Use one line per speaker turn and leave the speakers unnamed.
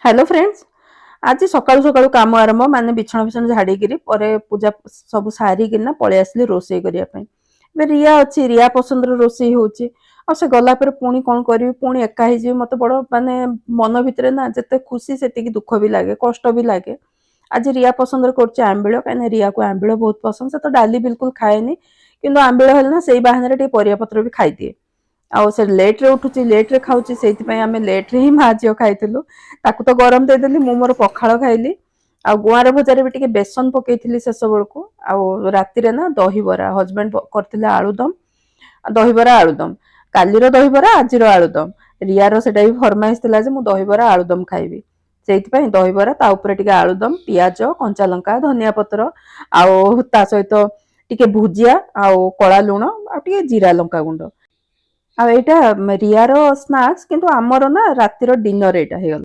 Hello friends. आज सकाळु सकाळु काम आरंभ माने बिछण बिछण झाड़ीकी पूजा सब सारिकिना पलि आसली रोषे करने। रिया अच्छी रिया पसंद रोषे होची आ से गला पर पुणी कौन करी पुणी एका ही मत बड़ माने मन भितर ना जिते खुशी से दुख भी लगे कष्ट भी लगे। आज रिया पसंद कर आंबिल कहीं रिया को आंबिल बहुत पसंद से तो डाली बिल्कुल खाएनी किंतु आंबिल है ना से बहाने परिया पत्र भी खाई दिए। आउ से लेट रे उठुची लेट रे खाऊची से आम लेट रे ही माँ झील खाइलु ताकू तो गरम देदेली मु मोर पखाल खाइली आ गुआर भजार भी टिके बेसन पकईली शेष बेलू आउ राति ना दहीबरा हजबैंड करते आलुदम दहीबरा आलुदम कालीर दहीबरा आज आलुदम रियार से फरमाइश थी जो मुझे दहीबरा आलुदम खाइबी से दहीबरा ता ऊपर टिके आलुदम पियाज कंचा लंका धनिया पत्र आउ ता सहित टिके भुजिया आउ कला लुण आ जीरा लंका गुंड आ एटा रियार स्नैक्स किंतु आमर ना रातिर डिनर एटा हे गला।